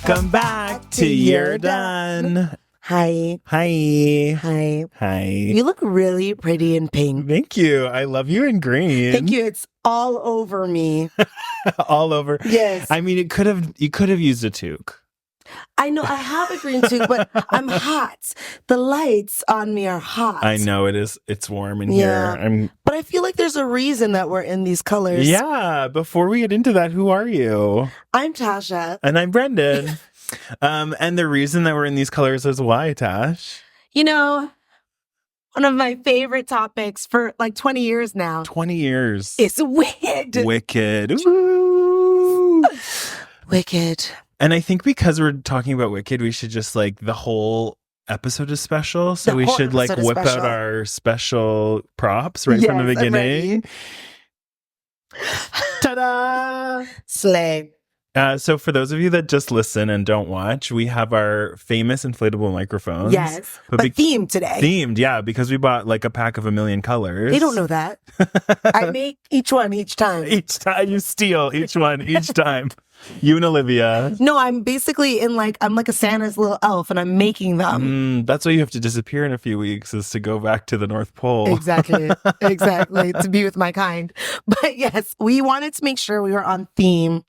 Welcome back to You're Done. Hi. Hi. Hi. Hi. You look really pretty in pink. Thank you. I love you in green. Thank you. It's all over me. All over. Yes. I mean, you could have used a toque. I know I have a green toque, but I'm hot. The lights on me are hot. I know it is. It's warm in Yeah. here. But I feel like there's a reason that we're in these colors. Yeah. Before we get into that, who are you? I'm Tasha. And I'm Brendan. And the reason that we're in these colors is why, Tash? You know, one of my favorite topics for like 20 years now. 20 years. It's Wicked. Wicked. Ooh. Wicked. And I think because we're talking about Wicked, we should just like the whole episode is special. So we should like whip out our special props right from the beginning. Ta-da! Slay. So for those of you that just listen and don't watch, we have our famous inflatable microphones. Yes, but themed today. Themed, yeah, because we bought like a pack of a million colors. They don't know that. I make each one each time. Each time you steal each one each time. You and Olivia. No, I'm basically I'm like a Santa's little elf and I'm making them. That's why you have to disappear in a few weeks, is to go back to the North Pole. Exactly. To be with my kind. But yes, we wanted to make sure we were on theme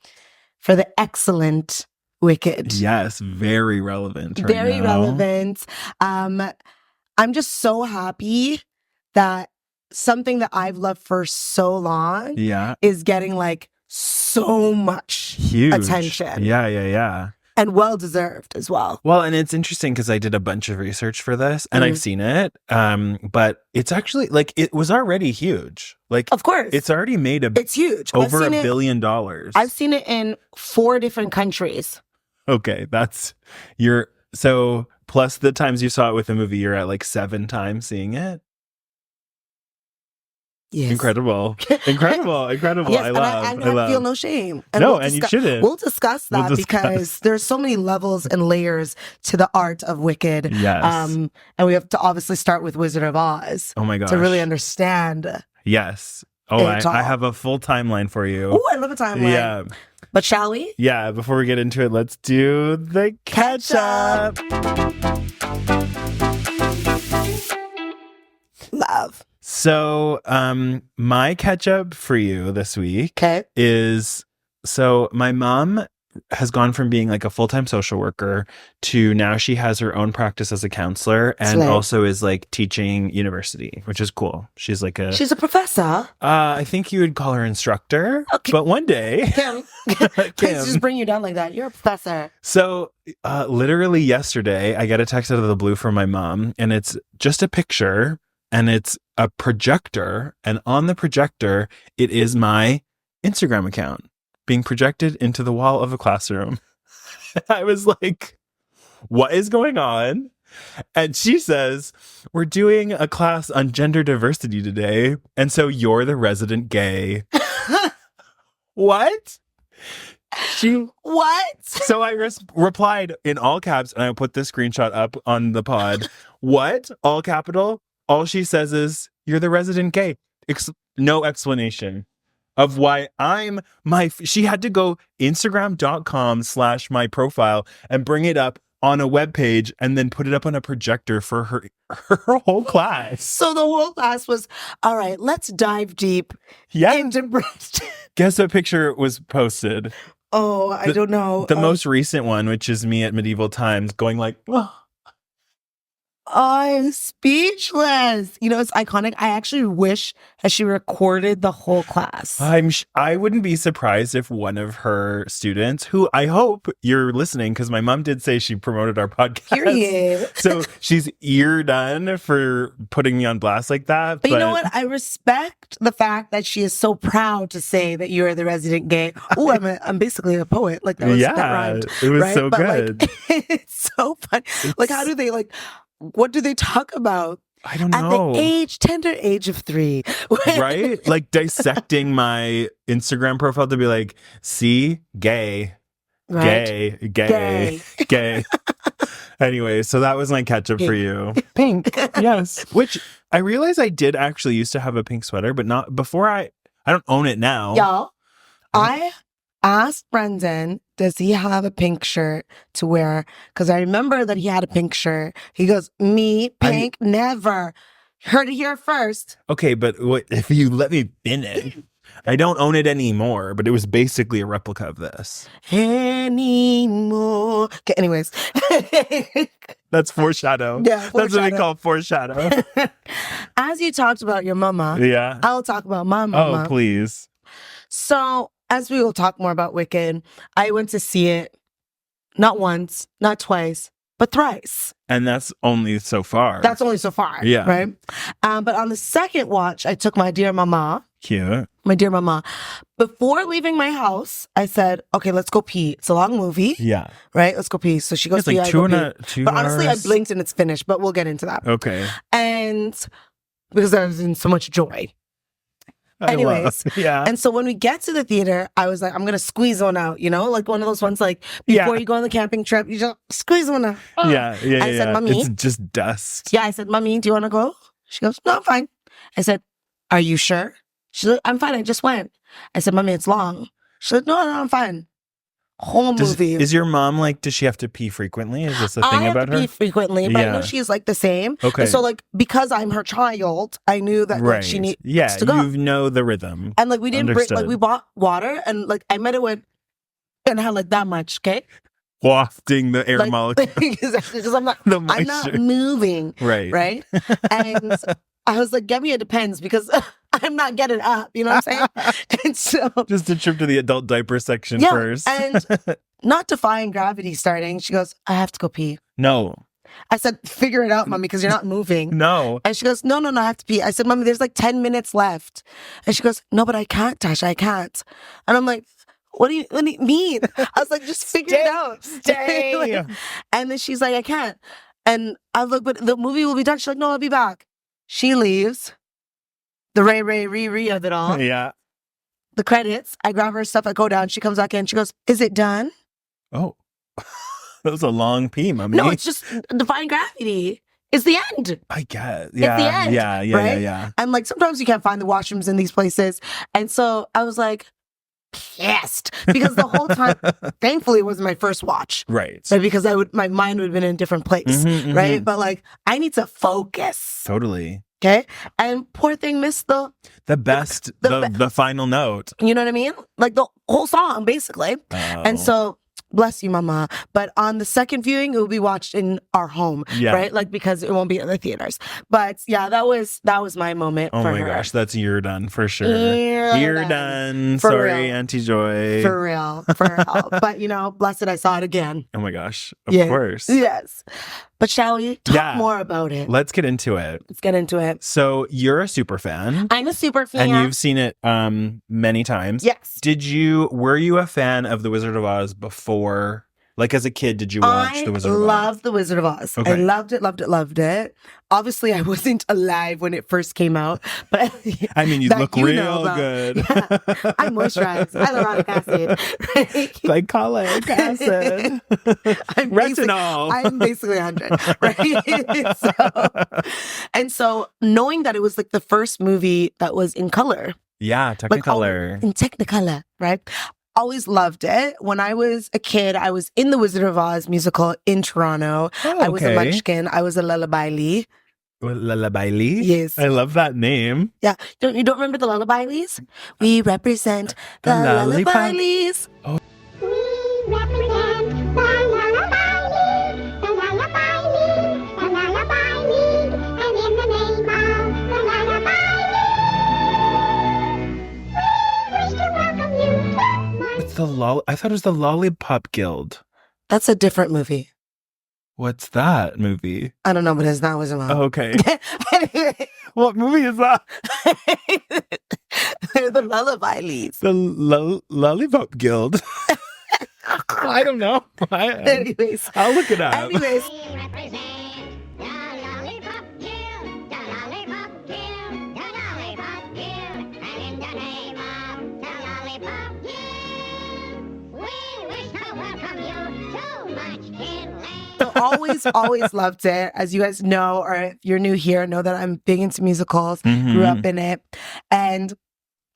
for the excellent Wicked. Yes, very relevant. Very relevant. I'm just so happy that something that I've loved for so long is getting like so much attention. Yeah. And well deserved as well. Well, and it's interesting because I did a bunch of research for this and I've seen it. But it's actually like it was already huge. Like, of course, it's already made it's huge. Over $1 billion. I've seen it in 4 different countries. Okay, so plus the times you saw it with the movie, you're at like 7 times seeing it. Yes. Incredible. Yes, I feel no shame. And you shouldn't. We'll discuss that because there's so many levels and layers to the art of Wicked. Yes. And we have to obviously start with Wizard of Oz. Oh my gosh. To really understand. Yes. Oh, I have a full timeline for you. Oh, I love a timeline. Yeah. But shall we? Yeah. Before we get into it, let's do the catch up. Love. So, my catch up for you this week is, so my mom has gone from being like a full-time social worker to now she has her own practice as a counselor and also is like teaching university, which is cool. She's a professor. I think you would call her instructor, but one day. Kim, please just bring you down like that. You're a professor. So literally yesterday, I get a text out of the blue from my mom and it's just a picture. And it's a projector, and on the projector, it is my Instagram account being projected into the wall of a classroom. I was like, what is going on? And she says, we're doing a class on gender diversity today, and so you're the resident gay. What? What? So I replied in all caps, and I put this screenshot up on the pod. What? All capital? All she says is, you're the resident gay. No explanation of why she had to go Instagram.com/my profile and bring it up on a web page and then put it up on a projector for her whole class. So the whole class was, all right, let's dive deep into breast. Guess what picture was posted? Oh, I don't know. The most recent one, which is me at Medieval Times going like, oh. I'm speechless. You know, it's iconic. I actually wish that she recorded the whole class. I wouldn't be surprised if one of her students, who I hope you're listening, because my mom did say she promoted our podcast. Period. So she's ear done for putting me on blast like that. But you know what? I respect the fact that she is so proud to say that you're the resident gay. Oh, I'm basically a poet. Like that rhymed, it was right? so good. Like, it's so fun. Like, how do they what do they talk about? I don't know. At the tender age of 3. Right? Like dissecting my Instagram profile to be like, see, gay, right? Gay. Anyway, so that was my catch up for you. Pink. Yes. Which I realized I did actually used to have a pink sweater, but not before I don't own it now. Y'all, I asked Brendan does he have a pink shirt to wear? Because I remember that he had a pink shirt. He goes, me, pink, never. Heard it here first. Okay, but if you let me finish. I don't own it anymore, but it was basically a replica of this. Anymore. Okay, anyways. That's foreshadow. Yeah, foreshadow. That's what we call foreshadow. As you talked about your mama, yeah, I'll talk about my mama. Oh, please. So, as we will talk more about Wicked, I went to see it not once, not twice, but thrice. And that's only so far. That's only so far. Yeah. Right? But on the second watch, I took my dear mama. Cute. My dear mama. Before leaving my house, I said, okay, let's go pee. It's a long movie. Yeah. Right? Let's go pee. So she goes, it's like pee, two I go pee. two But hours. honestly, I blinked and it's finished, but we'll get into that. Okay. And because I was in so much joy. Anyways, yeah. And so when we get to the theater, I was like, I'm going to squeeze one out, you know, like one of those ones, like before you go on the camping trip, you just squeeze one out. Oh. Yeah. I said, Mommy. It's just dust. Yeah. I said, Mommy, do you want to go? She goes, no, I'm fine. I said, are you sure? She's like, I'm fine. I just went. I said, Mommy, it's long. She's like, no, I'm fine. Whole movie. Is your mom like, does she have to pee frequently? Is this a thing about her? I have to pee frequently, but I know she's like the same. Okay. And so like, because I'm her child, I knew that like, she needs to go. You know the rhythm. And like, we didn't bring, like we bought water and like, I met it with, and had like that much, okay? Wafting the air molecule. Exactly, because I'm not moving. Right. And I was like, get me a Depends because I'm not getting up, you know what I'm saying? And so just a trip to the adult diaper section first. And not defying gravity starting, she goes, I have to go pee. No. I said, figure it out, Mommy, because you're not moving. No. And she goes, no, I have to pee. I said, Mommy, there's like 10 minutes left. And she goes, no, but I can't, Tasha, I can't. And I'm like, what do you mean? I was like, just figure it out. Stay. And then she's like, I can't. And I was like, but the movie will be done. She's like, no, I'll be back. She leaves. The Ray of it all. Yeah. The credits. I grab her stuff. I go down. She comes back in. She goes, is it done? Oh. That was a long pee, Mommy. No, it's just defying gravity. It's the end. I guess. Yeah. It's the end. Yeah. Yeah. And like sometimes you can't find the washrooms in these places. And so I was like, pissed because the whole time, thankfully, it was my first watch, right? Because my mind would have been in a different place, right? But like, I need to focus. Totally. Okay, and poor thing missed the best, the final note. You know what I mean? Like the whole song, basically. Oh. And so, bless you, Mama. But on the second viewing, it will be watched in our home, right? Like because it won't be in the theaters. But yeah, that was my moment. Oh for my her. gosh, that's URDONE for sure. URDONE. Sorry, real. Auntie Joy. For real. But you know, blessed I saw it again. Oh my gosh, of course. Yes. But shall we talk more about it? Let's get into it. So you're a super fan. I'm a super fan. And you've seen it many times. Yes. Were you a fan of The Wizard of Oz before? Like as a kid, did you watch The Wizard of Oz? I loved The Wizard of Oz. Okay. I loved it. Obviously, I wasn't alive when it first came out, but I mean, you look real good. Yeah. I moisturize. Hyaluronic acid. Right? Glycolic acid. Retinol. I'm basically 100. Right? So knowing that it was like the first movie that was in color. Yeah, Technicolor. In Technicolor, right? Always loved it. When I was a kid, I was in the Wizard of Oz musical in Toronto. Oh, I was a munchkin. I was a Lullaby Lee. Lullaby Lee? Yes. I love that name. Yeah. You don't remember the Lullaby Lees? We represent the Lullaby Lees. Oh. We represent the Lullaby League, the Lullaby League, the Lullaby League, and in the name of the Lullaby League, we wish to welcome you to What's the I thought it was the Lollipop Guild. That's a different movie. What's that movie? I don't know, but it's not Wizard of Oz. Oh, okay. What movie is that? They're the Lullaby Leads. The Lollipop Guild. I don't know. Anyways. I'll look it up. Anyways. We represent the Lollipop Guild, the Lollipop Guild, the Lollipop Guild, and in the name of the Lollipop Guild, we wish to welcome you to Munchkin Land. So always loved it. As you guys know, or if you're new here, know that I'm big into musicals, grew up in it. And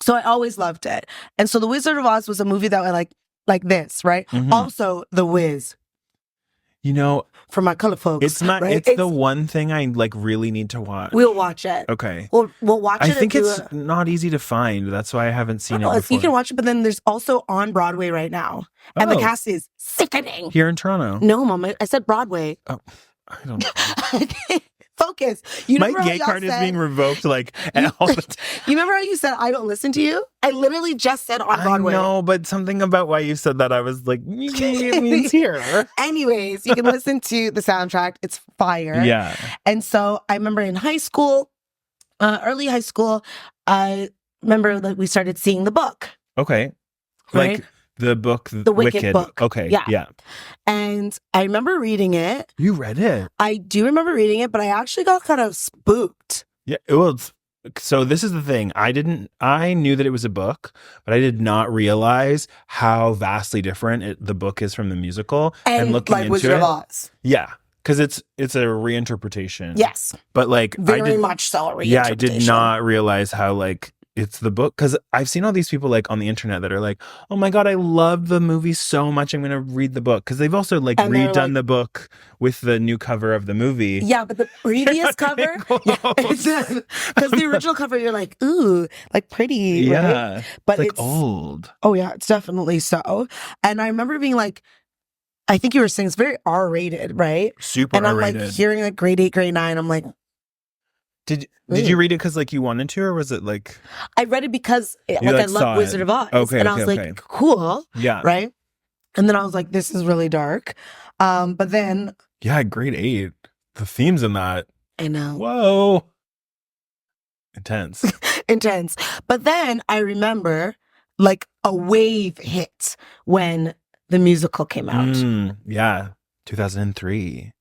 so I always loved it. And so The Wizard of Oz was a movie that I like like this, right? Mhm. Also, The Wiz You know, for my color folks. it's not. right? It's the one thing I like really need to watch. We'll watch it. Okay. We'll watch it. I think and do it's not easy to find. That's why I haven't seen it no, before. you can watch it, but then there's also on Broadway right now, and the Oh. cast is sickening. Here in Toronto. No, Mama, I said Broadway. Oh, I don't know. Focus. You My remember how gay y'all card is said- being revoked like all the time. You remember how you said I don't listen to you? I literally just said on Broadway. I know, but something about why you said that, I was like, it means here. Anyways, you can listen to the soundtrack. It's fire. Yeah. And so I remember in high school, early high school, I remember that we started seeing the book. Okay. Right? Like the book, The Wicked book. Okay. Yeah. Yeah. And I remember reading it. You read it. I do remember reading it, but I actually got kind of spooked. Yeah. So this is the thing. I knew that it was a book, but I did not realize how vastly different the book is from the musical. And looking like into Wizard it. of Oz. Yeah. Because it's a reinterpretation. Yes. But like Very much so a reinterpretation. Yeah, I did not realize how like it's the book, because I've seen all these people like on the internet that are like, oh my God, I love the movie so much, I'm going to read the book. Because they've also like And they're redone like- the book with the new cover of the movie. Yeah, but the previous cover, because the original cover, you're like, ooh, like pretty, Yeah. right? But it's like old. Oh yeah, it's definitely so. And I remember being like, I think you were saying it's very R-rated, right? Super And I'm R-rated. like hearing like grade 8, grade 9. I'm like, Did you read it because like you wanted to, or was it like? I read it because like, I saw love it. Wizard of Oz, Okay, and I was okay. like, cool, Yeah. right? And then I was like, this is really dark. But then Yeah, grade 8. The themes in that. I know. Whoa. Intense. Intense. But then I remember like a wave hit when the musical came out. Yeah. 2003.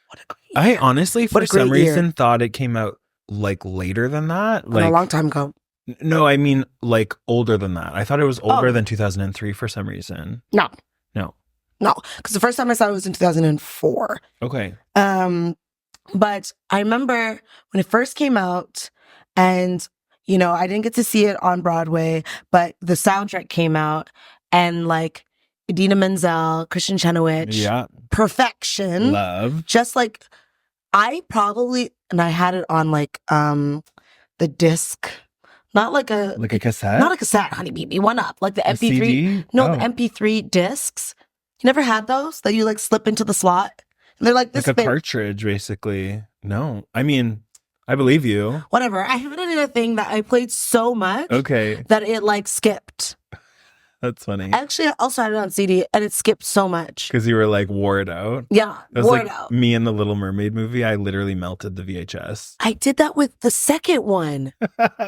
What a great I year. honestly, What for a great some year. reason, thought it came out like later than that. No, a Like, long time ago. no, I mean like older than that. I thought it was older Oh. than 2003 for some reason. No. No. No, because the first time I saw it was in 2004. Okay. But I remember when it first came out, and you know, I didn't get to see it on Broadway, but the soundtrack came out, and like Idina Menzel, Christian Chenoweth, Yeah. perfection. Love. Just like I probably, and I had it on like the disc, not like a Like a cassette? not a cassette, honey baby, one up, like the A MP3. CD? No, Oh. the MP3 discs. You never had those that you like slip into the slot? And they're like this Like a big. cartridge, basically. No. I mean, I believe you. Whatever. I have it in a thing that I played so much Okay. that it like skipped. That's funny. Actually, I also had it on CD and it skipped so much. Because you were like wore it out. Yeah, That was wore like it out. me and the Little Mermaid movie. I literally melted the VHS. I did that with the second one.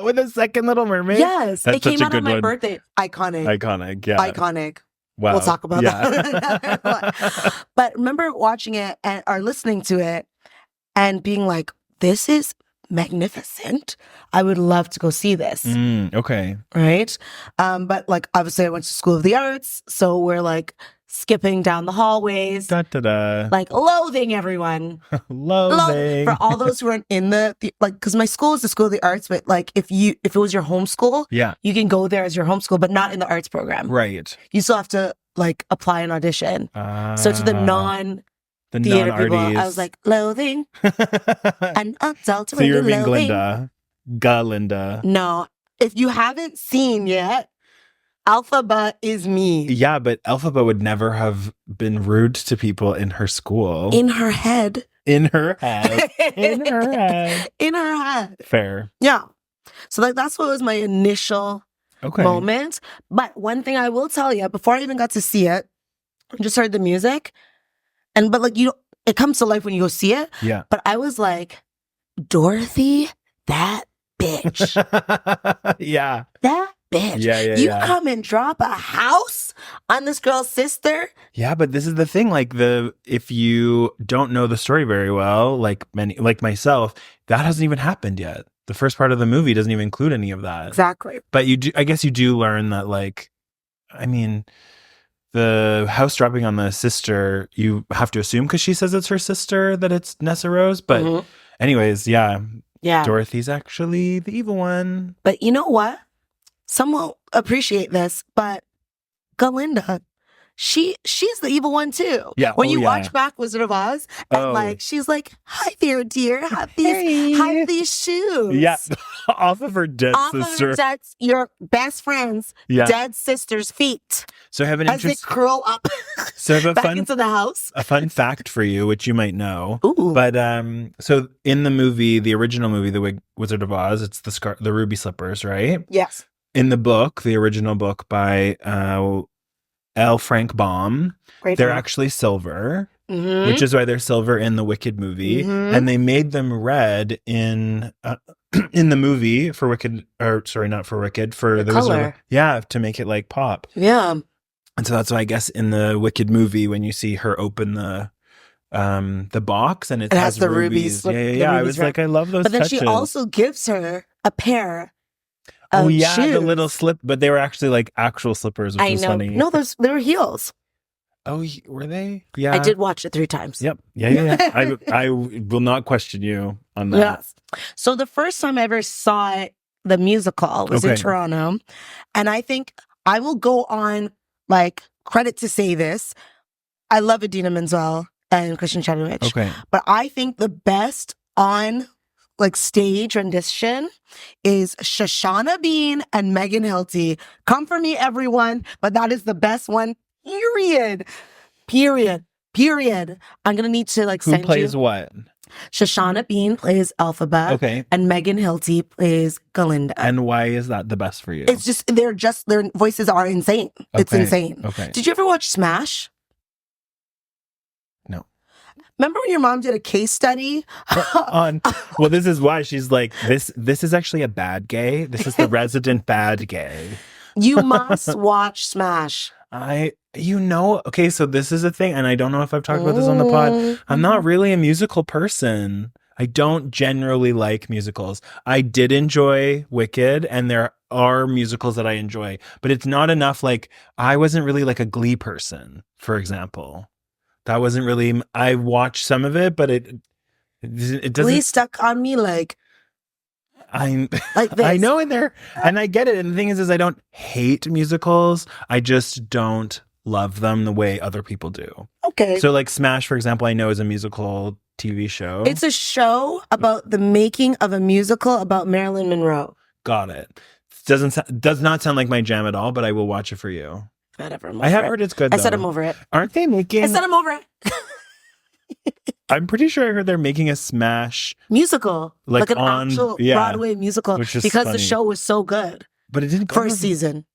With the second Little Mermaid? Yes, That's it came such a out on good my one. birthday. Iconic. Iconic. Yeah. Iconic. Wow. We'll talk about Yeah. that. But remember watching it and or listening to it and being like, this is magnificent. I would love to go see this. Okay. Right. But like, obviously I went to School of the Arts. So we're like skipping down the hallways, Da da da. like loathing everyone. Loathing. For all those who are in the like, because my school is the School of the Arts, but like if it was your homeschool, Yeah. you can go there as your homeschool, but not in the arts program. Right. You still have to like apply an audition. So to the the non-theater people, I was like, loathing, an adult so you're being loathing. Glinda. Galinda. No, if you haven't seen yet, Alphaba is me. Yeah, but Elphaba would never have been rude to people in her school. In her head. In her head. In her head. In her head. Fair. Yeah. So like that's what was my initial Okay. moment. But one thing I will tell you, before I even got to see it, I just heard the music. But like it comes to life when you go see it. Yeah. But I was like, Dorothy, that bitch. Yeah. That bitch. Yeah, yeah, you yeah. come and drop a house on this girl's sister. Yeah, but this is the thing. Like if you don't know the story very well, like myself, that hasn't even happened yet. The first part of the movie doesn't even include any of that. Exactly. But I guess you do learn that, like, I mean, the house dropping on the sister, you have to assume because she says it's her sister that it's Nessa Rose. But anyways, yeah. Yeah. Dorothy's actually the evil one. But you know what? Some won't appreciate this, but Galinda, she's the evil one too. Yeah. When you watch back Wizard of Oz, and like she's like, "Hi there, dear. Have these shoes." Yeah. Off of her dead sister. Your best friend's dead sister's feet. So I have an as they curl up. So I have back into the house. A fun fact for you, which you might know. Ooh. But so in the movie, the original movie, The Wizard of Oz, it's the ruby slippers, right? Yes. In the book, the original book by L. Frank Baum, they're actually silver, which is why they're silver in the Wicked movie, and they made them red in the movie for Wicked, or sorry, not for Wicked, for the color. Wizard, to make it like pop. Yeah. And so that's why I guess in the Wicked movie, when you see her open the box and it has the rubies. rubies. I was like, I love those. But then touches. she also gives her a pair. Shoes. The little slip, but they were actually like actual slippers, which was funny. No, they were heels. Oh, were they? Yeah, I did watch it 3 times. Yep. Yeah. I will not question you on that. Yes. So the first time I ever saw the musical was in Toronto, and I think I will go on like credit to say this. I love Idina Menzel and Christian Chadwick. Okay, but I think the best on like stage rendition is Shoshana Bean and Megan Hilty. Come for me, everyone, but that is the best one. Period. I'm gonna need to like send you. Who plays what? Shoshana Bean plays Elphaba. Okay. And Megan Hilty plays Galinda. And why is that the best for you? It's just their voices are insane. It's insane. Okay. Did you ever watch Smash? No. Remember when your mom did a case study well, this is why she's like, this is actually a bad gay. This is the resident bad gay. You must watch Smash. Okay, so this is a thing, and I don't know if I've talked about this on the pod. I'm not really a musical person. I don't generally like musicals. I did enjoy Wicked, and there are musicals that I enjoy, but it's not enough. Like, I wasn't really like a Glee person, for example. That wasn't really, I watched some of it, but it doesn't. Glee stuck on me like this. I know in there, and I get it. And the thing is I don't hate musicals. I just don't love them the way other people do. Okay. So like Smash, for example, I know is a musical TV show. It's a show about the making of a musical about Marilyn Monroe. Got it. Does not sound like my jam at all, but I will watch it for you. Whatever. I have heard it's good, though. I said I'm over it. Aren't they making... I said I'm over it. I'm pretty sure I heard they're making a Smash musical, like an actual Broadway musical, because funny. The show was so good. But it didn't go First season.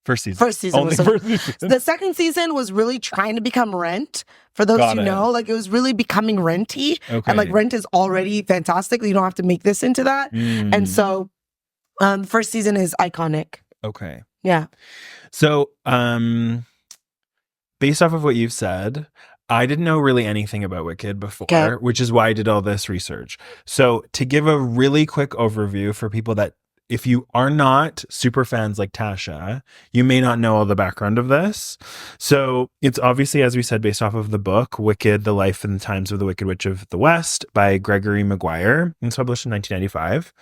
First season was so good. The second season was really trying to become Rent. For those who know, like it was really becoming Renty. Okay. And like Rent is already fantastic. You don't have to make this into that. And so the first season is iconic. Okay. Yeah. So based off of what you've said, I didn't know really anything about Wicked before, which is why I did all this research. So to give a really quick overview for people that, if you are not super fans like Tasha, you may not know all the background of this. So it's obviously, as we said, based off of the book, Wicked, The Life and the Times of the Wicked Witch of the West by Gregory Maguire. It's published in 1995.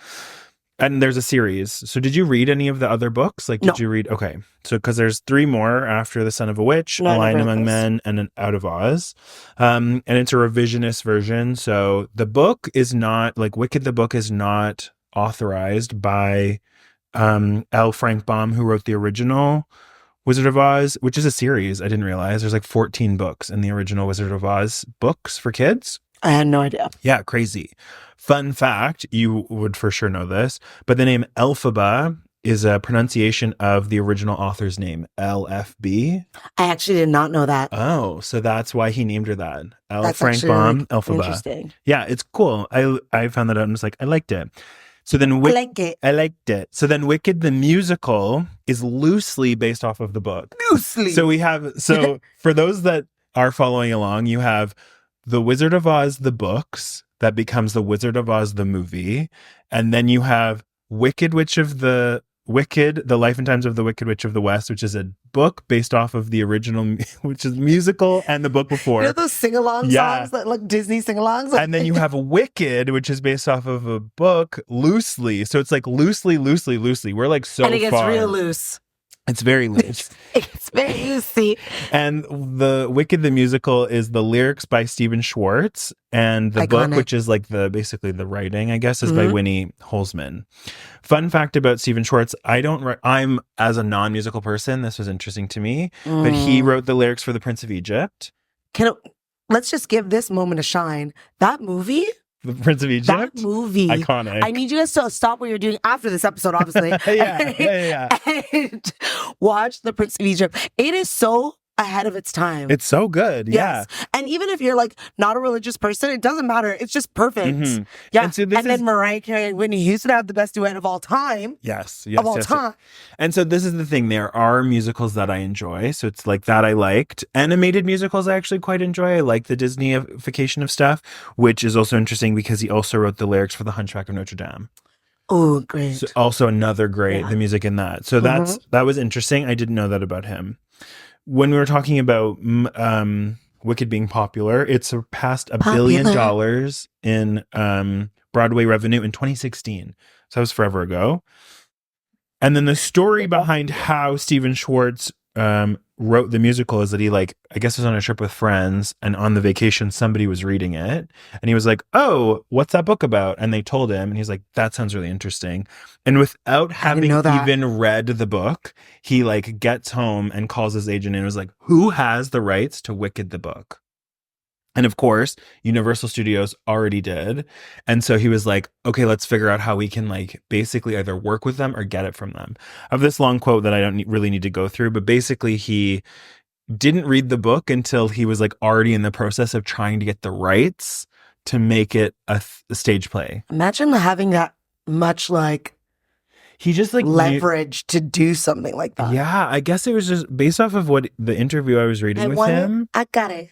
And there's a series. So did you read any of the other books? Like, did you read? Okay. So, because there's 3 more after The Son of a Witch, A Lion Among Men, and an Out of Oz. And it's a revisionist version. So the book is not, like Wicked, the book is not authorized by L. Frank Baum, who wrote the original Wizard of Oz, which is a series. I didn't realize there's like 14 books in the original Wizard of Oz books for kids. I had no idea. Yeah, crazy. Fun fact, you would for sure know this, but the name Elphaba is a pronunciation of the original author's name, LFB. I actually did not know that. Oh, so that's why he named her that. That's Frank Baum, Elphaba. Interesting. Yeah, it's cool. I found that out and was like, I liked it. So then I liked it. So then Wicked the musical is loosely based off of the book. Loosely. So for those that are following along, you have The Wizard of Oz, the books, that becomes The Wizard of Oz, the movie. And then you have Wicked, The Life and Times of the Wicked Witch of the West, which is a book based off of the original, which is musical, and the book before. You know those sing-along songs, like Disney sing-alongs? And then you have Wicked, which is based off of a book loosely. So it's like loosely. We're like so far. And it gets real loose. It's very loose. It's very loosey. And the Wicked the Musical is the lyrics by Stephen Schwartz, and the book, which is like basically the writing, I guess, is by Winnie Holzman. Fun fact about Stephen Schwartz, I'm as a non-musical person, this was interesting to me, but he wrote the lyrics for The Prince of Egypt. Let's just give this moment a shine. That movie, The Prince of Egypt? that movie. Iconic. I need you guys to stop what you're doing after this episode, obviously. yeah. And watch The Prince of Egypt. It is so ahead of its time. It's so good. Yes. Yeah. And even if you're like not a religious person, it doesn't matter. It's just perfect. Mhm. Yeah. And so then Mariah Carey and Whitney Houston have the best duet of all time. Yes. Of all time. And so this is the thing. There are musicals that I enjoy. So it's like that I liked. Animated musicals I actually quite enjoy. I like the Disneyification of stuff, which is also interesting because he also wrote the lyrics for The Hunchback of Notre Dame. Oh, great. So also another great, the music in that. So that was interesting. I didn't know that about him. When we were talking about Wicked being popular, it surpassed $1 billion in Broadway revenue in 2016. So that was forever ago. And then the story behind how Stephen Schwartz wrote the musical is that he, like, I guess was on a trip with friends, and on the vacation somebody was reading it, and he was like, "Oh, what's that book about?" And they told him, and he's like, "That sounds really interesting." And without having even read the book, he like gets home and calls his agent and was like, "Who has the rights to Wicked the book?" And of course, Universal Studios already did. And so he was like, okay, let's figure out how we can like basically either work with them or get it from them. I have this long quote that I don't really need to go through, but basically he didn't read the book until he was like already in the process of trying to get the rights to make it a stage play. Imagine having that much like he just like leverage to do something like that. Yeah, I guess it was just based off of what the interview I was reading with him. I got it.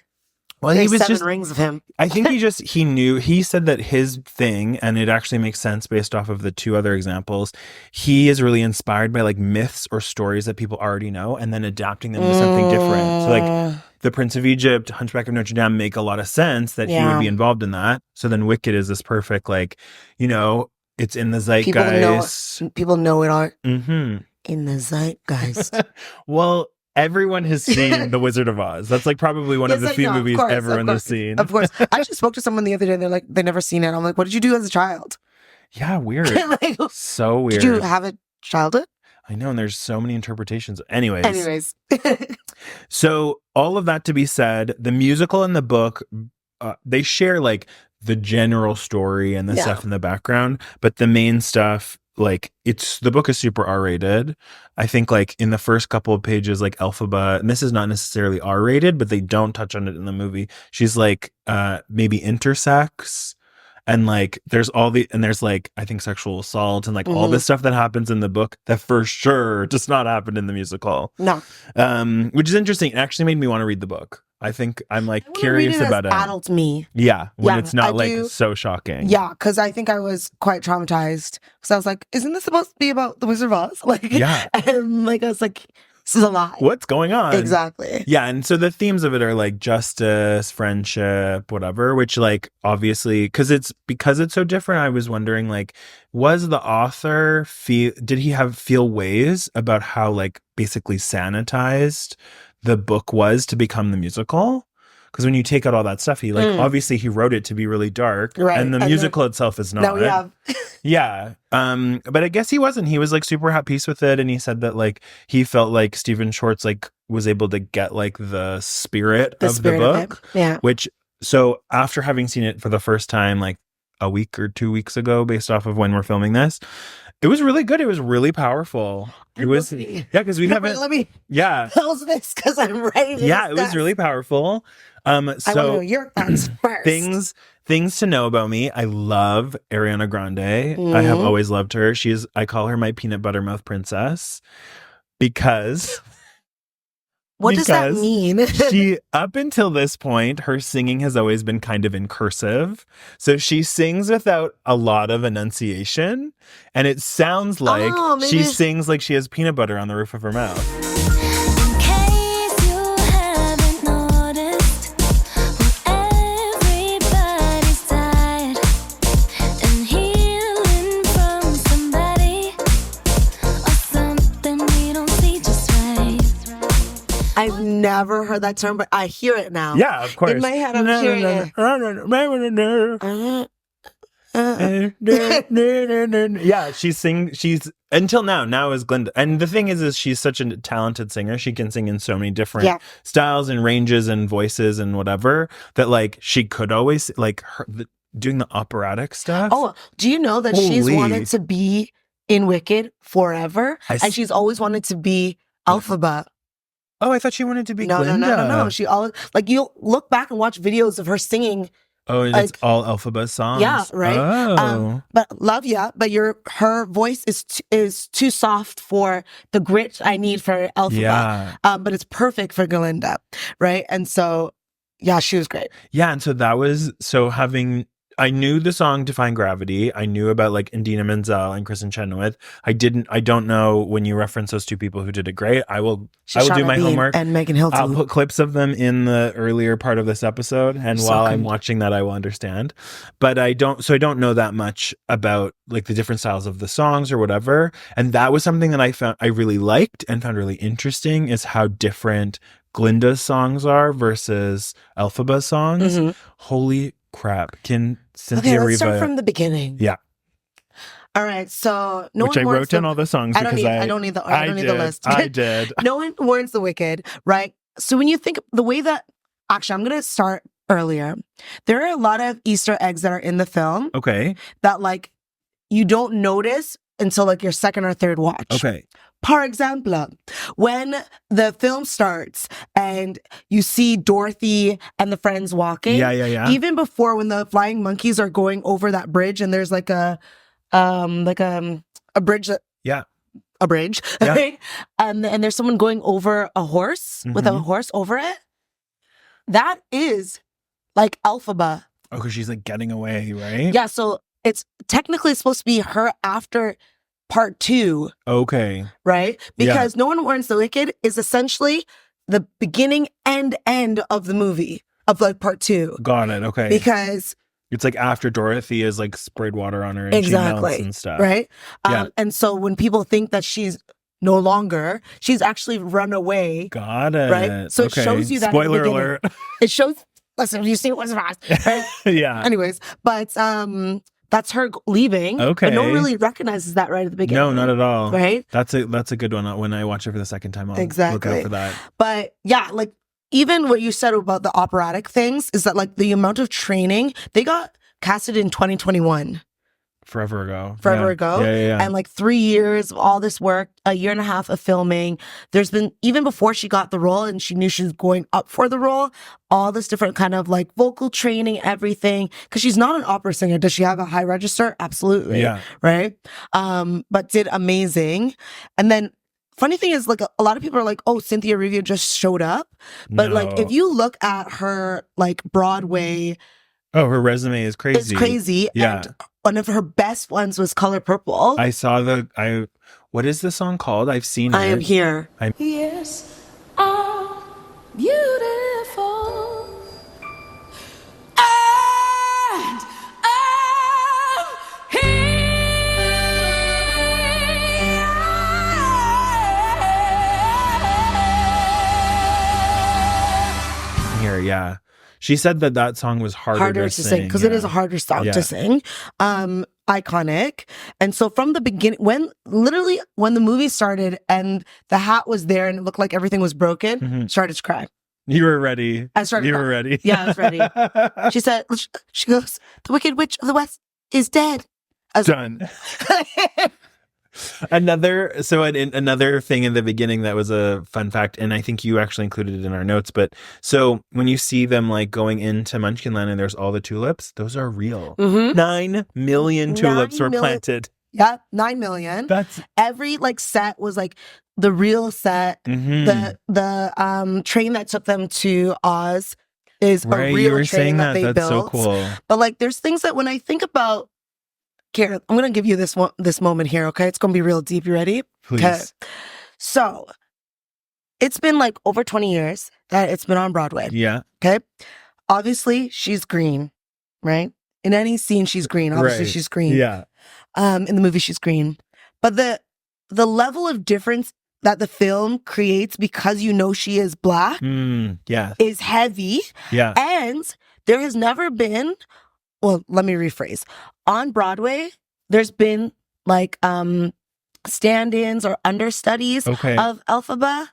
Well, There's he was 7 just rings of him. I think he knew, he said that his thing, and it actually makes sense based off of the 2 other examples, he is really inspired by like myths or stories that people already know and then adapting them to something different. So like The Prince of Egypt, Hunchback of Notre Dame make a lot of sense that he would be involved in that. So then Wicked is this perfect, like, you know, it's in the zeitgeist. People know it all. Mm-hmm. In the zeitgeist. Well, everyone has seen The Wizard of Oz. That's like probably one of the few movies everyone has seen. Of course. I actually spoke to someone the other day and they're like, they never seen it. I'm like, what did you do as a child? Yeah, weird. Like, so weird. Did you have a childhood? I know, and there's so many interpretations. Anyways. So all of that to be said, the musical and the book, they share like the general story and the stuff in the background, but the main stuff, like the book is super R-rated. I think like in the first couple of pages, like Elphaba, and this is not necessarily R-rated, but they don't touch on it in the movie. She's like maybe intersex, and like there's like I think sexual assault and like all this stuff that happens in the book that for sure does not happen in the musical. No. Which is interesting. It actually made me want to read the book. I think I'm like curious about it. Adult me. Yeah, when it's not like so shocking. Yeah, because I think I was quite traumatized. Because I was like, isn't this supposed to be about the Wizard of Oz? Like, and like I was like, this is a lie. What's going on? Exactly. Yeah, and so the themes of it are like justice, friendship, whatever. Which like obviously because it's so different. I was wondering like, was the author did he feel ways about how like basically sanitized the book was to become the musical? Because when you take out all that stuff, he like obviously he wrote it to be really dark, right? And the musical itself is not. Now we have. Yeah. But I guess he wasn't. He was like super at peace with it, and he said that like he felt like Stephen Schwartz like was able to get like the spirit of the book. Yeah. Which so after having seen it for the first time like a week or 2 weeks ago, based off of when we're filming this, it was really good. It was really powerful. It was because we haven't. Let me pause this because I'm ready. Yeah, it was really powerful. So I want to know your thoughts first. Things to know about me. I love Ariana Grande. I have always loved her. I call her my peanut butter mouth princess because. What does that mean? She, up until this point, her singing has always been kind of in cursive. So she sings without a lot of enunciation. And it sounds like she sings like she has peanut butter on the roof of her mouth. I've never heard that term, but I hear it now. Yeah, of course. In my head, I'm hearing it. Yeah, she's until now is Glinda. And the thing is she's such a talented singer. She can sing in so many different styles and ranges and voices and whatever that like she could always like doing the operatic stuff. Oh, do you know that she's wanted to be in Wicked forever? And she's always wanted to be Elphaba. Oh, I thought she wanted to be Glinda. No. She always, like, you'll look back and watch videos of her singing. Oh, and it's all Elphaba songs. Yeah, right. Oh. But love ya, but her voice is too soft for the grit I need for Elphaba. Yeah. But it's perfect for Glinda, right? And so, yeah, she was great. Yeah, and so that was I knew the song Defying Gravity. I knew about like Indina Menzel and Kristen Chenoweth. I don't know when you reference those two people who did it great. I will do my homework. And Megan Hilton. I'll put clips of them in the earlier part of this episode. And while I'm watching that, I will understand. But I don't know that much about like the different styles of the songs or whatever. And that was something that I really liked and found really interesting, is how different Glinda's songs are versus Elphaba's songs. Mm-hmm. Holy crap. Can Cynthia let's start from the beginning. Yeah. All right. So I wrote down all the songs because I don't need the list. I did. No one warns the wicked, right? So when you think the way that, actually, I'm going to start earlier. There are a lot of Easter eggs that are in the film. Okay. That like you don't notice until like your second or third watch. Okay. For example, when the film starts and you see Dorothy and the friends walking, even before when the flying monkeys are going over that bridge and there's like a bridge that a bridge, right? And there's someone going over a horse with a horse over it. That is like Elphaba. Oh, because she's like getting away, right? Yeah, so it's technically supposed to be her after part 2. Okay. Right? Because No One Warns the Wicked is essentially the beginning and end of the movie, of like part 2. Got it. Okay. Because it's like after Dorothy is like sprayed water on her and she melts and stuff. Right? And so when people think that she's no longer, she's actually run away. Got it. Right? So it shows you that. Spoiler alert. It shows, listen, you see it was fast. Right? Yeah. Anyways, but that's her leaving. Okay. But no one really recognizes that right at the beginning. No, not at all. Right? That's a good one. When I watch it for the second time, I'll look out for that. But yeah, like even what you said about the operatic things is that like the amount of training, they got casted in 2021. Forever ago. Yeah. And like 3 years of all this work, a year and a half of filming. There's been, even before she got the role and she knew she was going up for the role, all this different kind of like vocal training, everything. Because she's not an opera singer. Does she have a high register? Absolutely. Yeah. Right? But did amazing. And then funny thing is, like, a lot of people are like, oh, Cynthia Erivo just showed up. But like, if you look at her like Broadway. Oh, her resume is crazy. It's crazy. Yeah. And one of her best ones was Color Purple. I saw what is the song called? I've seen it. I Am Here. Yes, I'm beautiful. And I'm here. Yeah. She said that song was harder to sing because it is a harder song to sing. Iconic. And so from the beginning, when the movie started and the hat was there and it looked like everything was broken, started to cry. You were ready. I started. You were ready. Yeah, I was ready. She goes, the Wicked Witch of the West is dead. Done. Another thing in the beginning that was a fun fact, and I think you actually included it in our notes, but so when you see them like going into Munchkinland and there's all the tulips, those are real. 9 million tulips were planted. Yeah, 9 million. That's every like set was like the real set. The train that took them to Oz is a real train that they built. That's so cool. But like there's things that when I think about, Karen, I'm going to give you this moment here, okay? It's going to be real deep. You ready? Please. Okay. So, it's been like over 20 years that it's been on Broadway. Yeah. Okay? Obviously, she's green, right? In any scene, she's green. Obviously, she's green. Yeah. In the movie, she's green. But the level of difference that the film creates because you know she is Black is heavy. Yeah. And there has never been, well, let me rephrase. On Broadway, there's been like stand-ins or understudies of Elphaba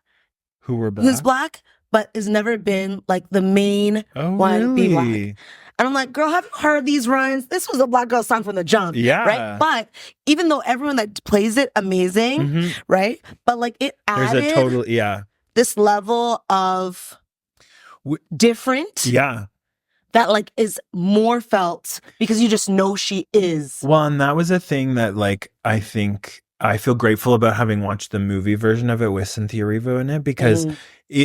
who's Black, but has never been like the main one be Black. And I'm like, girl, have you heard these runs? This was a Black girl song from the jump. Yeah. Right? But even though everyone that plays it, amazing, right? But like it added there's a total, this level of different. Yeah. That like is more felt because you just know she is. Well, and that was a thing that like I think I feel grateful about having watched the movie version of it with Cynthia Erivo in it because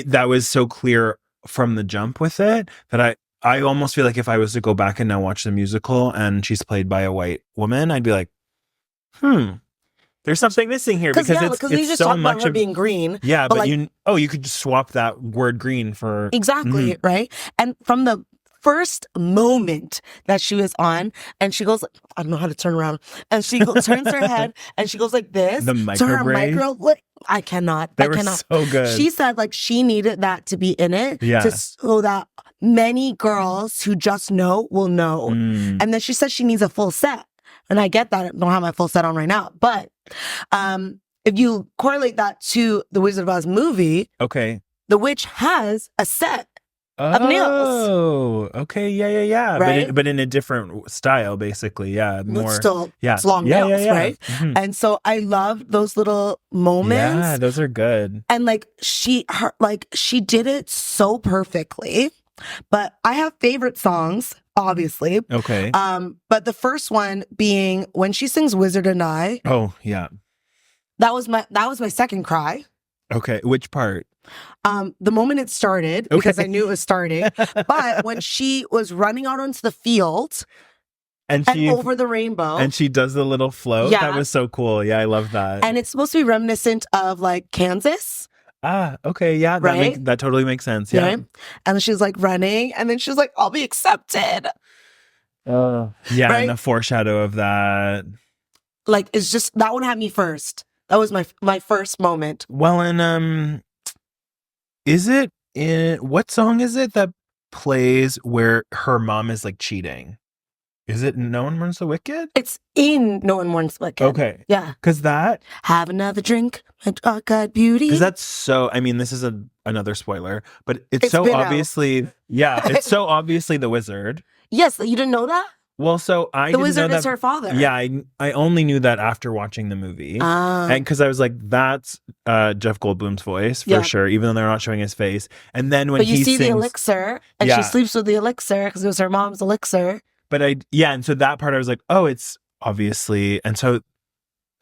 that was so clear from the jump with it that I almost feel like if I was to go back and now watch the musical and she's played by a white woman, I'd be like, there's something missing here because it's you just so talk much about her of being green. Yeah, but like, you could just swap that word green for exactly right. And from the first moment that she was on, and she goes, I don't know how to turn around, and she turns her head and she goes like this. The micro look, I cannot. They were so good. She said like she needed that to be in it, so that many girls who just know will know. And then she says she needs a full set, and I get that. I don't have my full set on right now, but if you correlate that to the Wizard of Oz movie, the witch has a set of nails. Oh, okay, yeah. Right? But in a different style, basically, more. Still, it's long nails, right? And so I love those little moments. Yeah, those are good. And like she did it so perfectly. But I have favorite songs, obviously. Okay. But the first one being when she sings "Wizard and I." Oh yeah. That was my second cry. Okay, which part? The moment it started, because I knew it was starting. But when she was running out onto the field and over the rainbow. And she does the little float. Yeah. That was so cool. Yeah, I love that. And it's supposed to be reminiscent of like Kansas. Okay. Yeah, right? that totally makes sense. Yeah. Right? And she's like running, and then she's like, I'll be accepted. Yeah, right? And the foreshadow of that. Like, it's just, that one had me first. That was my first moment. Well, and what song is it that plays where her mom is like cheating? Is it No One Mourns the Wicked? It's in No One Mourns the Wicked. Okay. Yeah. Because that... Have another drink, my dark-eyed beauty. Because that's so... I mean, this is another spoiler, but it's so obviously... Out. Yeah, it's so obviously the wizard. Yes, you didn't know that? Well, so I didn't know that... The wizard is her father. Yeah, I only knew that after watching the movie. And because I was like, that's Jeff Goldblum's voice, for sure, even though they're not showing his face. And then when you see the elixir, and she sleeps with the elixir, because it was her mom's elixir. But and so that part I was like, oh, it's obviously, and so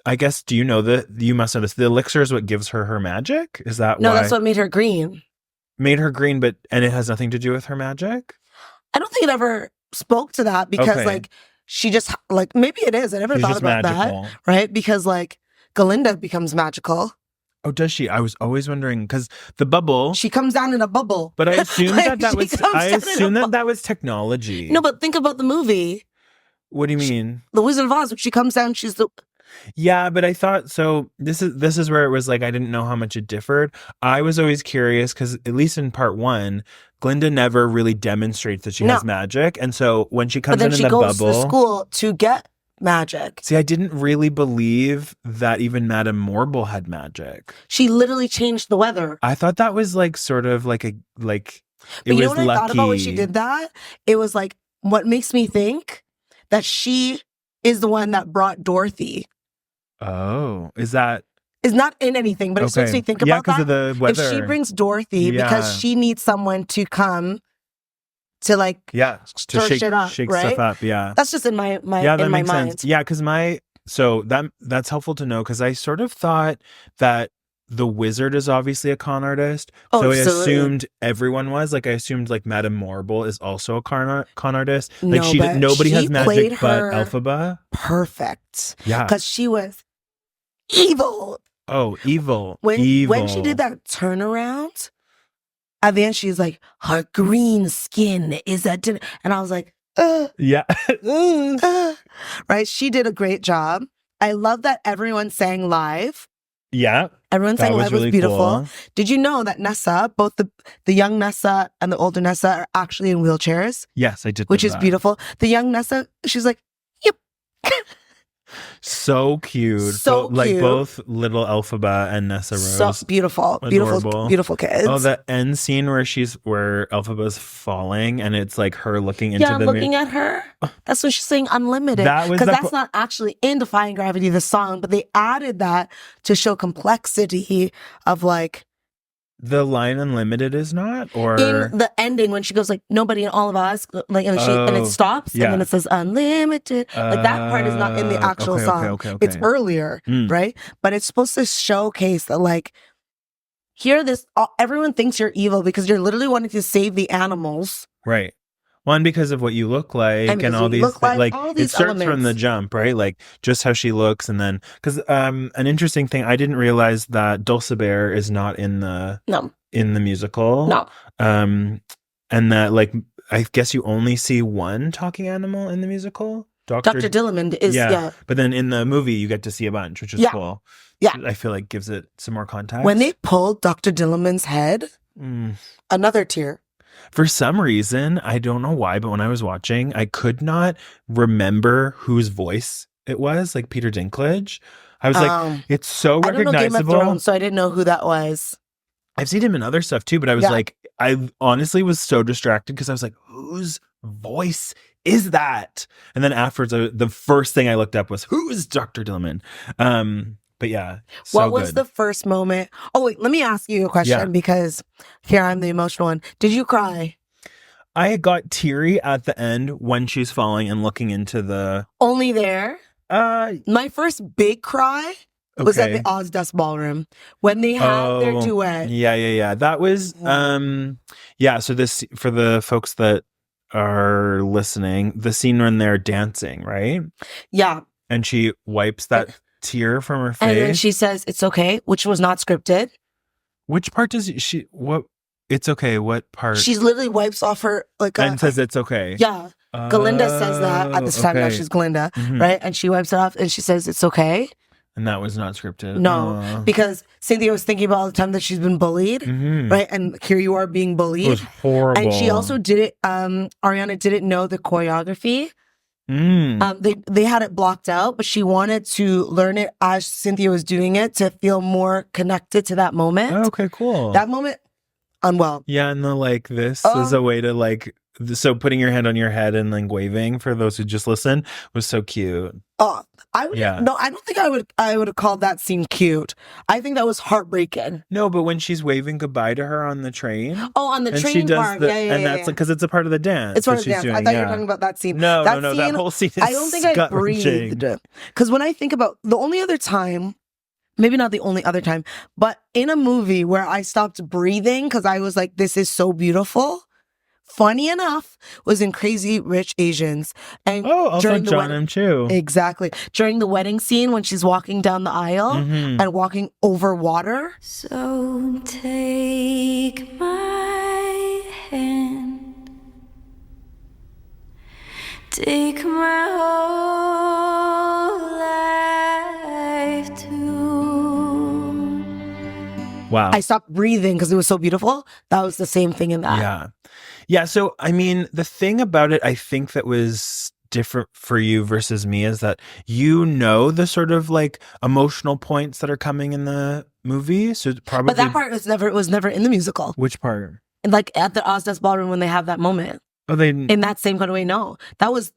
I guess, do you know you must know this, the elixir is what gives her magic? Is that No, that's what made her green. Made her green, and it has nothing to do with her magic? I don't think it ever spoke to that, because like, she just, like, maybe it is. I never thought about that, right? Because like, Galinda becomes magical. Oh, does she? I was always wondering, because the bubble... She comes down in a bubble. But I assumed that was technology. No, but think about the movie. What do you mean? The Wizard of Oz, when she comes down, she's the... Yeah, but I thought, so this is where it was like, I didn't know how much it differed. I was always curious, because at least in part one, Glinda never really demonstrates that she has magic. And so when she comes in the bubble... But then she goes to school to get magic. See, I didn't really believe that even Madame Morble had magic. She literally changed the weather. I thought that was like sort of like it but was you know what lucky. I thought about when she did that? It was like, what makes me think that she is the one that brought Dorothy. Oh, is that... Is not in anything, but it makes me think about that. Yeah, because of the weather. If she brings Dorothy because she needs someone to come to like to shake shit up, shake right? stuff up, That's just in my that makes mind. Sense. Yeah, because that's helpful to know, because I sort of thought that the wizard is obviously a con artist. Oh, so absolutely. I assumed everyone was. Like, I assumed like Madame Morble is also a con artist. Like, nobody has magic but Elphaba. Perfect. Yeah. Because she was evil. Oh, evil. When she did that turnaround, at the end she's like, her green skin is a dinner. And I was like, yeah. Right? She did a great job. I love that everyone sang live. Yeah. Everyone That sang was live really was beautiful. cool. Did you know that Nessa, both the young Nessa and the older Nessa, are actually in wheelchairs, Yes, I did. which know is that. beautiful. The young Nessa, she's like, yep. So cute. So Like cute. both little Elphaba and Nessa So Rose. beautiful. Adorable. Beautiful kids. Oh, the end scene where Elphaba's falling and it's like her looking into I'm the looking at her. That's when she's saying unlimited. That was Because the that's not actually in Defying Gravity, the song, but they added that to show complexity of like the line unlimited is not, or in the ending when she goes like nobody in all of us, like and Oh, it stops yeah. and then it says unlimited. Like that part is not in the actual okay, song. okay. It's earlier, Mm. right? But it's supposed to showcase that like everyone thinks you're evil because you're literally wanting to save the animals. Right. One, because of what you look like and all these like all it these starts from elements. the jump, right? Like just how she looks, and then because an interesting thing, I didn't realize that Dulcibert is not in the musical. No. And that like I guess you only see one talking animal in the musical. Dr. Dillamond is But then in the movie you get to see a bunch, which is cool. Yeah. I feel like gives it some more context. When they pulled Dr. Dillamond's head, another tear. For some reason, I don't know why, but when I was watching, I could not remember whose voice it was, like Peter Dinklage. I was like, it's so recognizable. I don't know Game of Thrones, so I didn't know who that was. I've seen him in other stuff too, but I was like, I honestly was so distracted because I was like, whose voice is that? And then afterwards, the first thing I looked up was, who is Dr. Dillman? But yeah, so what was the first moment? Oh, wait, let me ask you a question because here I'm the emotional one. Did you cry? I got teary at the end when she's falling and looking into the... Only there? My first big cry was at the Oz Dust Ballroom when they had their duet. Yeah. That was... So this, for the folks that are listening, the scene when they're dancing, right? Yeah. And she wipes that... tear from her face, and then she says it's okay, which was not scripted. Which part does she it's okay, what part? She literally wipes off her and says it's okay. Yeah. Galinda says that at this time. Now she's Galinda, right? And she wipes it off and she says it's okay. And that was not scripted. No, because Cynthia was thinking about all the time that she's been bullied, right? And here you are being bullied. It was horrible. And she also did it. Ariana didn't know the choreography. They had it blocked out, but she wanted to learn it as Cynthia was doing it to feel more connected to that moment. Okay, cool. That moment, unwell. Yeah, and this is a way to so putting your hand on your head and like waving for those who just listen was so cute. Oh, I don't think I would have called that scene cute. I think that was heartbreaking. No, but when she's waving goddbye to her on the train. Oh, on the train she does part. And that's because it's a part of the dance. It's part of the dance. I thought you were talking about that scene. No, that whole scene is I don't think I breathed. Because when I think about the only other time, maybe not the only other time, but in a movie where I stopped breathing because I was like, this is so beautiful. Funny enough, was in Crazy Rich Asians. And also John M. Chu. Exactly. During the wedding scene when she's walking down the aisle and walking over water. So take my hand, take my whole life too. Wow. I stopped breathing because it was so beautiful. That was the same thing in that. Yeah. So, I mean, the thing about it, I think that was different for you versus me is that the sort of like emotional points that are coming in the movie. So probably, but that part was never in the musical. Which part? And like at the Oz Dust Ballroom when they have that moment. Oh, they in that same kind of way. No, that was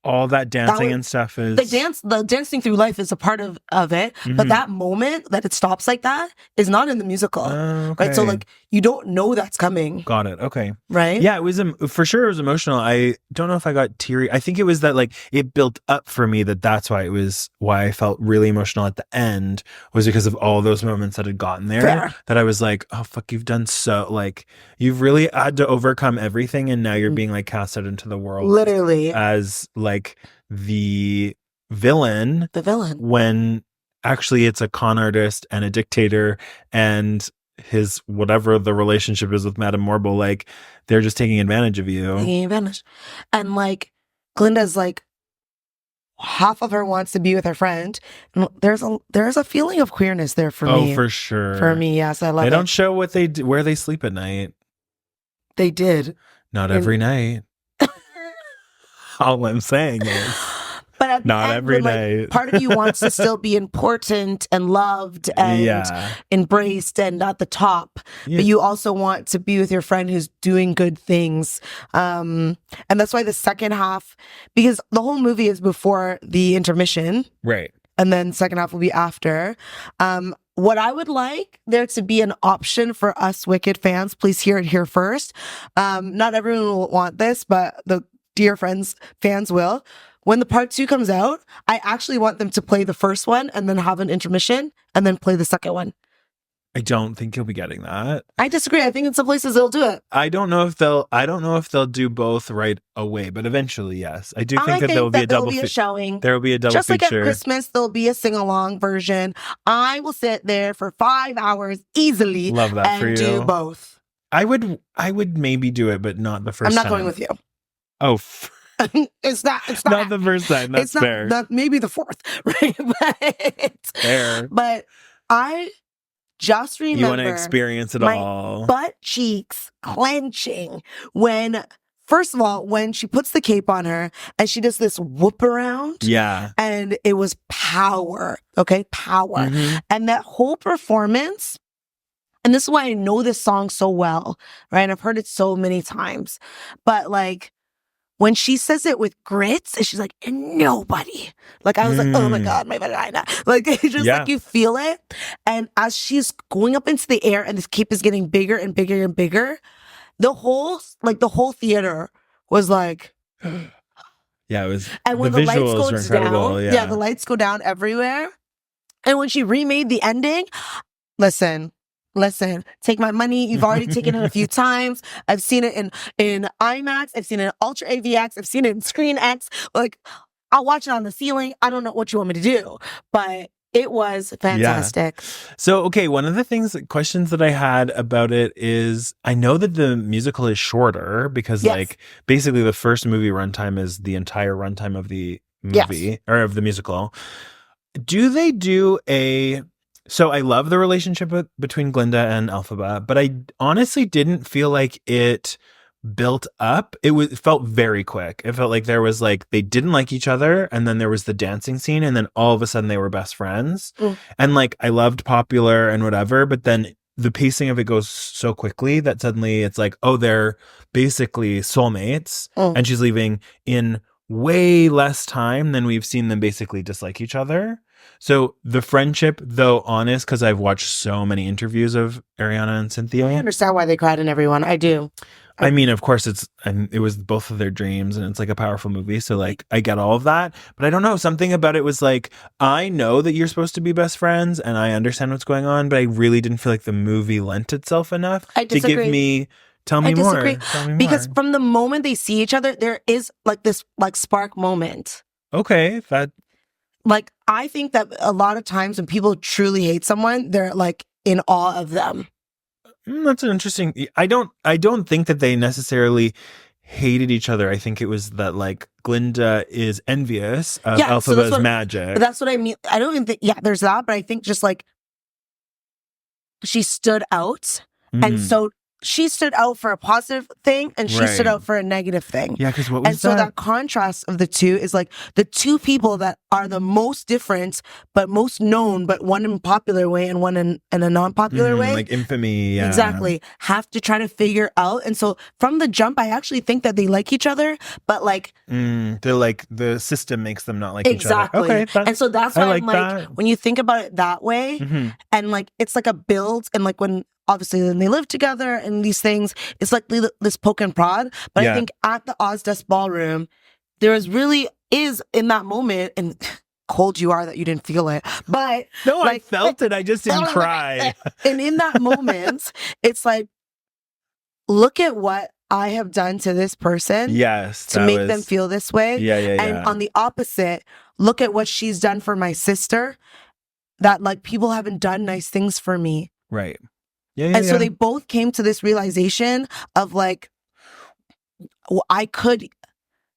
all that dancing and stuff is the dancing through life is a part of it. But that moment that it stops like that is not in the musical, right? So like you don't know that's coming. Got it. Okay. Right. Yeah, it was for sure. It was emotional. I don't know if I got teary. I think it was that like it built up for me that's why I felt really emotional at the end was because of all those moments that had gotten there. Fair. That I was like, oh fuck, you've done so like you've really had to overcome everything, and now you're being like cast out into the world literally as like the villain when actually it's a con artist and a dictator and his whatever the relationship is with Madame Morble, like they're just taking advantage of you. And like Glinda's like, half of her wants to be with her friend. And there's a feeling of queerness there for me. Oh, for sure. For me, yes, I love it. They don't show what they do, where they sleep at night. They did. Not every night. All I'm saying is, but at the not end, every when, night. part of you wants to still be important and loved and embraced and at the top. Yeah. But you also want to be with your friend who's doing good things. And that's why the second half, because the whole movie is before the intermission. Right. And then second half will be after. What I would like there to be an option for us Wicked fans, please hear it here first. Not everyone will want this, but the dear fans will. When the part 2 comes out, I actually want them to play the first one and then have an intermission and then play the second one. I don't think you'll be getting that. I disagree. I think in some places they'll do it. I don't know if they'll do both right away, but eventually, yes. I do think that there will be a double showing. There will be a double Just feature. Like at Christmas, there'll be a sing-along version. I will sit there for 5 hours easily. Love that for you. And do both. I would maybe do it, but not the first time. I'm not going with you. Oh, it's not the first time. That's fair. Maybe the fourth, right? Fair. But I just remember you want to experience it all. Butt cheeks clenching when, first of all, when she puts the cape on her and she does this whoop around. Yeah. And it was power. Okay, power. Mm-hmm. And that whole performance. And this is why I know this song so well, right? And I've heard it so many times. But like, when she says it with grits, and she's like, and nobody. Like, I was like, oh my God, my vagina. Like, it's just like you feel it. And as she's going up into the air and this cape is getting bigger and bigger and bigger, the whole theater was like, yeah, it was. And when the lights go down, the lights go down everywhere. And when she remade the ending, listen, take my money. You've already taken it a few times. I've seen it in IMAX. I've seen it in Ultra AVX. I've seen it in Screen X. Like, I'll watch it on the ceiling. I don't know what you want me to do, but it was fantastic. Yeah. So, okay, one of the questions that I had about it is, I know that the musical is shorter because like basically the first movie runtime is the entire runtime of the movie or of the musical. Do they do So I love the relationship between Glinda and Elphaba, but I honestly didn't feel like it built up. It felt very quick. It felt like there was like, they didn't like each other, and then there was the dancing scene, and then all of a sudden they were best friends. And like, I loved Popular and whatever, but then the pacing of it goes so quickly that suddenly it's like, oh, they're basically soulmates, and she's leaving in way less time than we've seen them basically dislike each other. So the friendship, though honest, because I've watched so many interviews of Ariana and Cynthia. I understand why they cried in everyone. I do. I mean, of course, it was both of their dreams, and it's like a powerful movie. So like, I get all of that, but I don't know. Something about it was like, I know that you're supposed to be best friends, and I understand what's going on, but I really didn't feel like the movie lent itself enough to give me. Tell me more. Because from the moment they see each other, there is like this like spark moment. Okay, like, I think that a lot of times when people truly hate someone, they're like in awe of them. That's an interesting. I don't think that they necessarily hated each other. I think it was that like Glinda is envious of Elphaba's magic. That's what I mean. I don't even think. Yeah, there's that, but I think just like she stood out, and so she stood out for a positive thing, and she stood out for a negative thing. Yeah, because what was so that contrast of the two is like the two people that are the most different, but most known, but one in a popular way and one in a non-popular way. Like infamy. Yeah. Exactly. Have to try to figure out. And so from the jump, I actually think that they like each other, but like... they're like, the system makes them not like each other. Exactly. Okay, and so that's why I'm like, when you think about it that way, and like, it's like a build, and like when... Obviously, then they live together and these things. It's like this poke and prod. But I think at the Ozdesk Ballroom, there is in that moment, and cold you are that you didn't feel it. But no, like, I felt it. I just didn't cry. And in that moment, it's like, look at what I have done to this person. Yes, to make them feel this way. Yeah. And on the opposite, look at what she's done for my sister. That like people haven't done nice things for me. Right. And so they both came to this realization of like, I could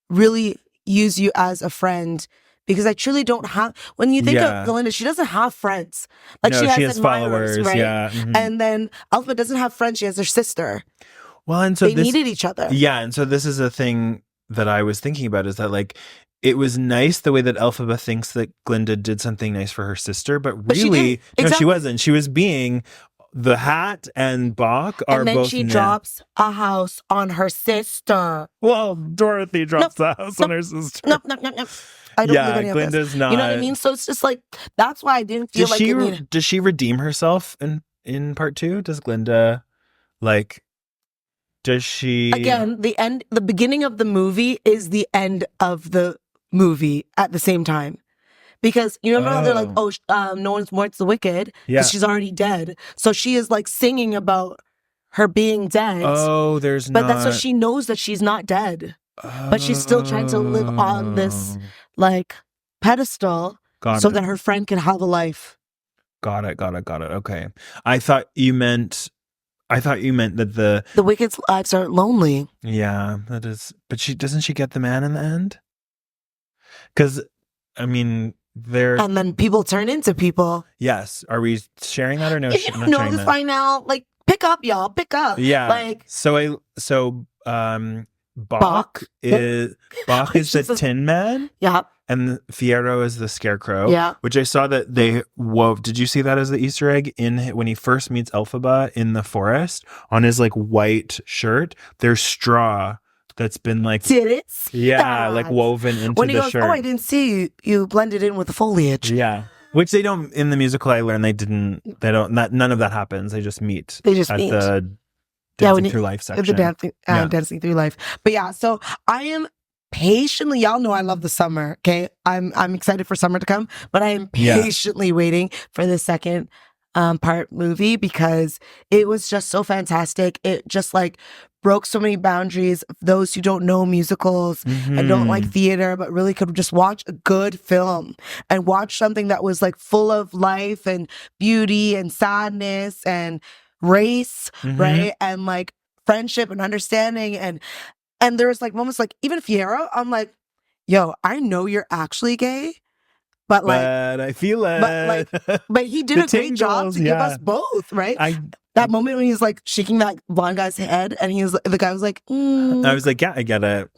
really use you as a friend because I truly don't have. When you think of Glinda, she doesn't have friends. Like No, she she has has admirers, followers, right? yeah. Mhm. And then Alpha doesn't have friends. She has her sister. Well, and so They needed each other. Yeah, and so this is a thing that I was thinking about, is that like it was nice the way that Elphaba thinks that Glinda did something nice for her sister, but she really, didn't. no, she wasn't. She was being the hat and Bach are And then both she drops a house on her sister. Well, Dorothy drops the house on her sister. No. I don't believe any of Glinda's this. not. You know what I mean? So it's just like, that's why I didn't feel like it needed. Does she redeem herself in part 2? Does Glinda, like, does she... Again, the beginning of the movie is the end of the movie at the same time. Because you remember how they're like, no one's more the wicked because she's already dead. So she is like singing about her being dead. Oh, but that's what she knows, that she's not dead. But she's still trying to live on this like pedestal that her friend can have a life. Got it. Okay. I thought you meant that the wicked's lives aren't lonely. Yeah, that is. But doesn't she get the man in the end? Because I mean, and then people turn into people. Yes. Are we sharing that or no? If you don't know this by now, like, pick up, y'all. Pick up. Yeah. Like, Bach is the Tin Man. Yeah. And Fierro is the Scarecrow. Yeah. Which I saw that they wove. Did you see that as the Easter egg when he first meets Elphaba in the forest, on his like white shirt? There's straw that's been like, did it? Yeah, like woven into when he the goes, shirt. Oh, I didn't see you. You blended in with the foliage. Yeah. Which they don't, in the musical I learned none of that happens. They just meet. The Dancing Through Life section. Dancing Through Life. But yeah, so I am patiently, y'all know I love the summer, okay? I'm excited for summer to come, but I am patiently waiting for the second part movie, because it was just so fantastic. It just like broke so many boundaries of those who don't know musicals and don't like theater, but really could just watch a good film and watch something that was like full of life and beauty and sadness and race, right? And like friendship and understanding. And there was like moments like, even Fierro, I'm like, yo, I know you're actually gay, but I feel it. But he did a great job to give us both, right? That moment when he's like shaking that blonde guy's head, and the guy was like, I was like, yeah, I get it.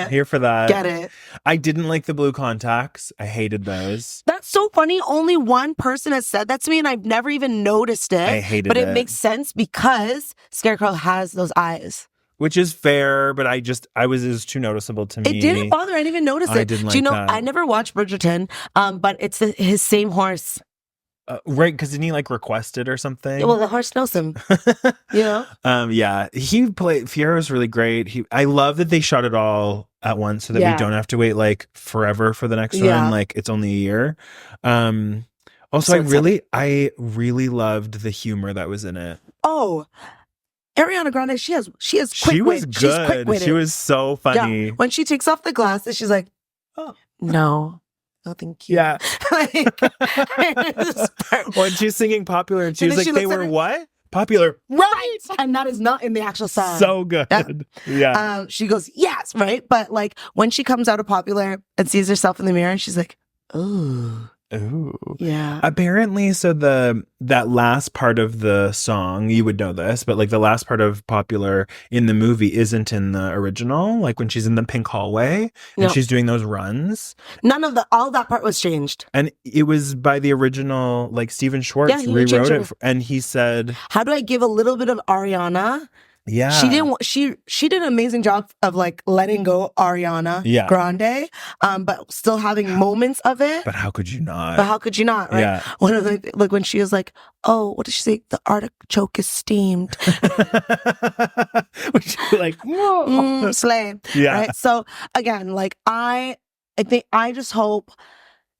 Here for that. Get it. I didn't like the blue contacts. I hated those. That's so funny. Only one person has said that to me, and I've never even noticed it. I hated it. But it makes sense because Scarecrow has those eyes. Which is fair, but it was too noticeable to me. It didn't bother. I didn't even notice it. I didn't like that. I never watched Bridgerton, but it's his same horse. Right, because didn't he like request it or something? Well, the horse knows him. You know? Yeah. Fierro's really great. I love that they shot it all at once so that we don't have to wait like forever for the next one. Like it's only a year. Also, I really loved the humor that was in it. Oh, Ariana Grande, she has quick She was wit. good. She's quick-witted. She was so funny. Yeah. When she takes off the glasses, she's like, oh, no, thank you. Yeah. When she's singing Popular, and she was like, they were what? Popular. Right. And that is not in the actual song. So good. Yeah. She goes, yes, right? But like when she comes out of Popular and sees herself in the mirror, she's like, ooh. Ooh. Yeah. Apparently, so that last part of the song, you would know this, but like the last part of Popular in the movie isn't in the original. Like when she's in the pink hallway and she's doing those runs. All that part was changed. And it was by the original, like Stephen Schwartz rewrote it. And he said, how do I give a little bit of Ariana? Yeah. She did an amazing job of like letting go Ariana Grande, but still having moments of it. But how could you not? Right? Yeah. One of the, like when she was like, oh, what did she say? The artichoke is steamed. Which like, whoa. Slay. Yeah. Right? So again, like I just hope.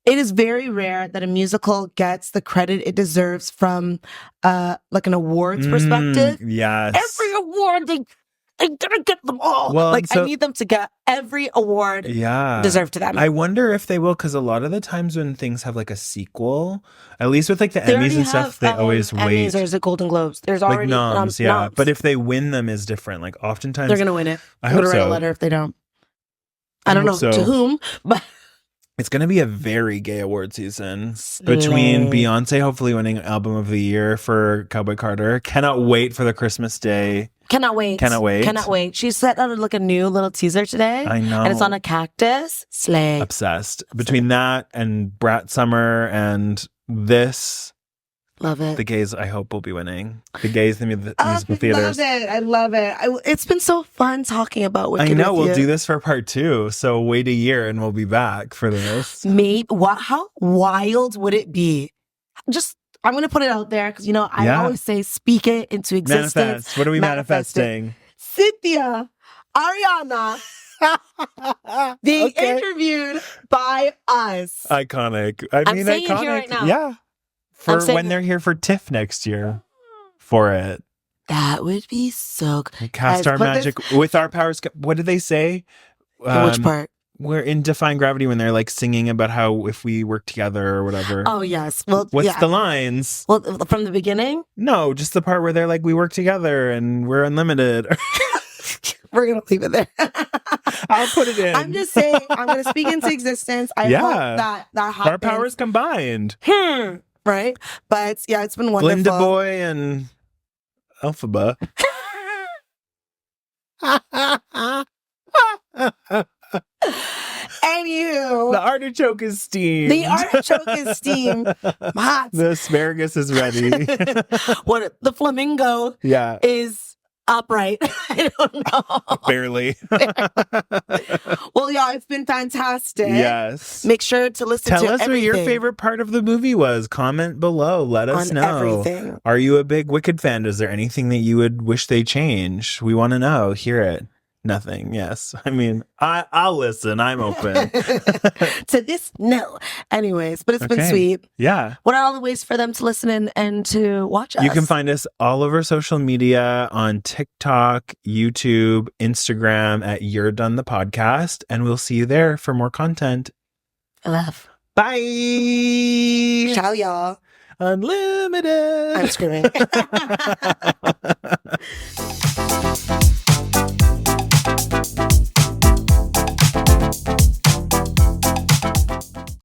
It is very rare that a musical gets the credit it deserves from like an awards perspective. Yes. Every award, they didn't get them all. Well, I need them to get every award deserved to them. I wonder if they will, because a lot of the times when things have like a sequel, at least with like the Emmys and stuff, they always wait. Emmys or is it Golden Globes? There's already noms, noms. But if they win them is different. Like oftentimes they're gonna win it. I hope write so. a letter if they don't. I don't know to whom, but It's going to be a very gay award season between Beyonce hopefully winning Album of the Year for Cowboy Carter. Cannot wait for the Christmas Day. Cannot wait. Cannot wait. Cannot wait. She set out like a new little teaser today. I know. And it's on a cactus. Slay. Obsessed. Between that and Brat Summer and this, love it. the gays, I hope, will be winning. The gays, the musical theaters. I love it. It's been so fun talking about Wicked I know. with We'll you. do this for part 2. So wait a year and we'll be back for this. How wild would it be? I'm going to put it out there because, I always say speak it into existence. Manifest. What are we manifesting? Cynthia, Ariana, being interviewed by us. Iconic. I'm mean, saying it iconic. here right now. Yeah. For when they're here for TIFF next year. For it. That would be so good. We cast our magic with our powers. What did they say? Which part? We're in Defying Gravity when they're like singing about how if we work together or whatever. Oh, yes. Well, what's the lines? Well, from the beginning? No, just the part where they're like, we work together and we're unlimited. We're going to leave it there. I'll put it in. I'm just saying, I'm going to speak into existence. I hope that happens. Our powers combined. Right? But yeah, it's been wonderful. Glinda Boy and Elphaba. Anywho, the artichoke is steamed. The artichoke is steamed. The asparagus is ready. The flamingo is upright. I don't know. Barely. Well, yeah, it's been fantastic. Yes. Make sure to listen to Tell us what your favorite part of the movie was. Comment below. Let us know. Everything. Are you a big Wicked fan? Is there anything that you would wish they change? We want to know. Hear it. Nothing. Yes. I mean, I'll listen. I'm open. To this, no. Anyways, but it's been sweet. Yeah. What are all the ways for them to listen and to watch us? You can find us all over social media on TikTok, YouTube, Instagram at URDONE the Podcast. And we'll see you there for more content. I love. Bye. Ciao, y'all. Unlimited. I'm screaming.